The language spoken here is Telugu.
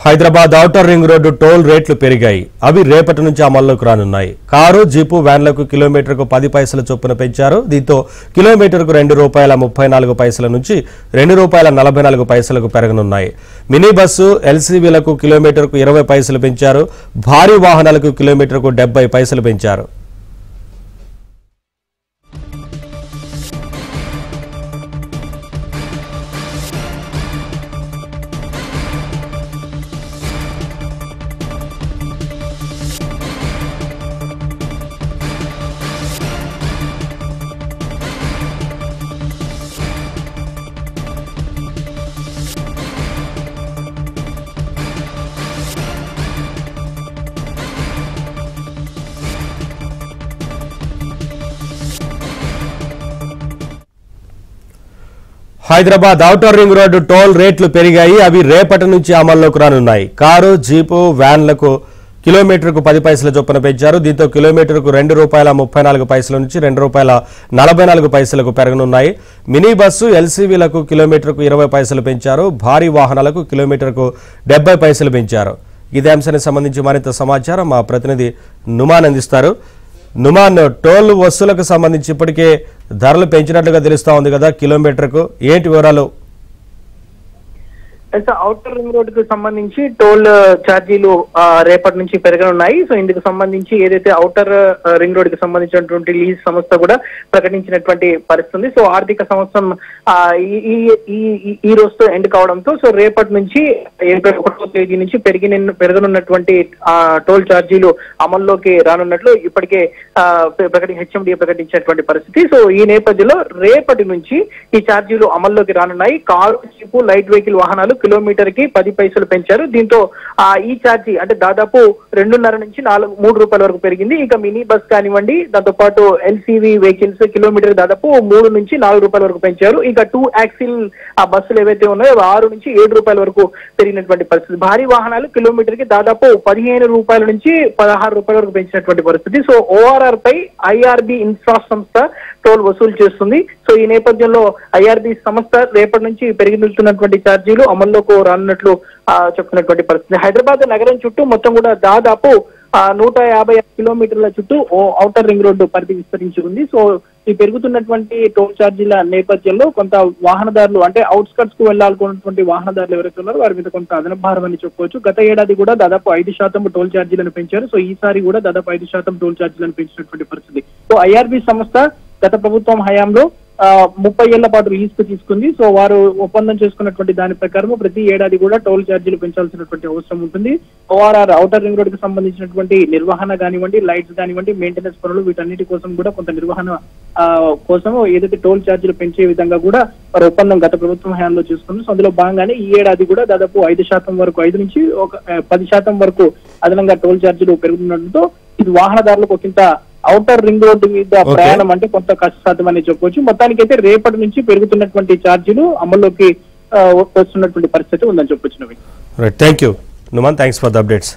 Hyderabad outer ring road toll రేట్లు పెరిగాయి. అవి రేపటి నుంచి అమల్లోకి రానున్నాయి. కారు, జీపు, వ్యాన్లకు కిలోమీటర్కు 10 పైసల చొప్పున పెంచారు. దీంతో కిలోమీటర్కు ₹2.34 నుంచి ₹2.44 పెరగనున్నాయి. మినీ బస్సు, ఎల్సీవీలకు కిలోమీటర్కు 20 పైసలు పెంచారు. భారీ వాహనాలకు కిలోమీటర్కు 70 పైసలు పెంచారు. Hyderabad outer ring road toll రేట్లు పెరిగాయి. అవి రేపటి నుంచి అమల్లోకి రానున్నాయి. కారు, జీపు, వ్యాన్లకు కిలోమీటర్కు 10 పైసల చొప్పున పెంచారు. దీంతో కిలోమీటర్కు ₹2.34 నుంచి ₹2.44 పెరగనున్నాయి. మినీ బస్సు, ఎల్సీవీలకు కిలోమీటర్కు 20 పైసలు పెంచారు. భారీ వాహనాలకు కిలోమీటర్కు 70 పైసలు పెంచారు. ఇదే అంశానికి సంబంధించి మరింత సమాచారం మా ప్రతినిధి నుమాన్ అందిస్తారు. నుమాన్, టోల్ వసూలకు సంబంధించి ఇప్పటికే ధరలు పెంచినట్లుగా తెలుస్తా ఉంది కదా, కిలోమీటర్కు ఏంటి వివరాలు? ఔటర్ రింగ్ రోడ్ కు సంబంధించి టోల్ ఛార్జీలు రేపటి నుంచి పెరగనున్నాయి. సో ఇందుకు సంబంధించి ఏదైతే ఔటర్ రింగ్ రోడ్ కి సంబంధించినటువంటి లీజ్ సంస్థ కూడా ప్రకటించినటువంటి పరిస్థితి ఉంది. సో ఆర్థిక సంవత్సరం ఈ రోజుతో ఎండ్ కావడంతో సో రేపటి నుంచి ఏప్రిల్ 1వ తేదీ నుంచి పెరగనున్నటువంటి టోల్ ఛార్జీలు అమల్లోకి రానున్నట్లు ఇప్పటికే హెచ్ఎండిఏ ప్రకటించినటువంటి పరిస్థితి. సో ఈ నేపథ్యంలో రేపటి నుంచి ఈ ఛార్జీలు అమల్లోకి రానున్నాయి. కారు, జీపు, లైట్ వెహికల్ వాహనాలు కిలోమీటర్ కి 10 పైసలు పెంచారు. దీంతో ఈ ఛార్జీ అంటే దాదాపు ₹2.5 నుంచి ₹3 వరకు పెరిగింది. ఇక మినీ బస్ కానివ్వండి, దాంతో పాటు ఎల్సీవీ వెహికల్స్ కిలోమీటర్ దాదాపు ₹3 నుంచి ₹4 వరకు పెంచారు. ఇక 2 యాక్సిల్ బస్సులు ఏవైతే ఉన్నాయో ₹6 నుంచి ₹7 వరకు పెరిగినటువంటి పరిస్థితి. భారీ వాహనాలు కిలోమీటర్ కి దాదాపు ₹15 నుంచి ₹16 వరకు పెంచినటువంటి పరిస్థితి. సో ఓఆర్ఆర్ పై ఐఆర్బి ఇన్ఫ్రా సంస్థ టోల్ వసూలు చేస్తుంది. సో ఈ నేపథ్యంలో ఐఆర్బి సంస్థ రేపటి నుంచి పెరిగినటువంటి ఛార్జీలు అమల్లోకి రానున్నట్లు చెప్తున్నటువంటి పరిస్థితి. హైదరాబాద్ నగరం చుట్టూ మొత్తం కూడా దాదాపు 150 కిలోమీటర్ల చుట్టూ ఔటర్ రింగ్ రోడ్డు పరిధి విస్తరించి ఉంది. సో ఈ పెరుగుతున్నటువంటి టోల్ ఛార్జీల నేపథ్యంలో కొంత వాహనదారులు అంటే అవుట్స్కట్స్ కు వెళ్లాలనుకున్నటువంటి వాహనదారులు ఎవరైతే ఉన్నారో వారి మీద కొంత అదనపు భారం అని చెప్పుకోవచ్చు. గత ఏడాది కూడా దాదాపు 5% టోల్ ఛార్జీలను పెంచారు. సో ఈసారి కూడా దాదాపు 5% టోల్ ఛార్జీలను పెంచినటువంటి పరిస్థితి. సో ఐఆర్బి సంస్థ గత ప్రభుత్వం హయాంలో 30 ఏళ్ల పాటు లీజ్ కు తీసుకుంది. సో వారు ఒప్పందం చేసుకున్నటువంటి దాని ప్రకారం ప్రతి ఏడాది కూడా టోల్ ఛార్జీలు పెంచాల్సినటువంటి అవసరం ఉంటుంది. ఓఆర్ఆర్ ఔటర్ రింగ్ రోడ్ కి సంబంధించినటువంటి నిర్వహణ కానివ్వండి, లైట్స్ కానివ్వండి, మెయింటెనెన్స్ పనులు వీటన్నిటి కోసం కూడా కొంత నిర్వహణ కోసం ఏదైతే టోల్ ఛార్జీలు పెంచే విధంగా కూడా వారు ఒప్పందం గత ప్రభుత్వం హయాంలో చేసుకుంది. సో అందులో భాగంగానే ఈ ఏడాది కూడా దాదాపు 5% వరకు 5 నుంచి 10% వరకు అదనంగా టోల్ ఛార్జీలు పెరుగుతుండటంతో ఇది వాహనదారులకు కొంత ఔటర్ రింగ్ రోడ్డు మీద ప్రయాణం అంటే కొంత కష్టసాధ్యం అని చెప్పవచ్చు. మొత్తానికైతే రేపటి నుంచి పెరుగుతున్నటువంటి ఛార్జీలు అమల్లోకి వస్తున్నటువంటి పరిస్థితి ఉందని చెప్పొచ్చు. Thank you Numan, thanks for the updates.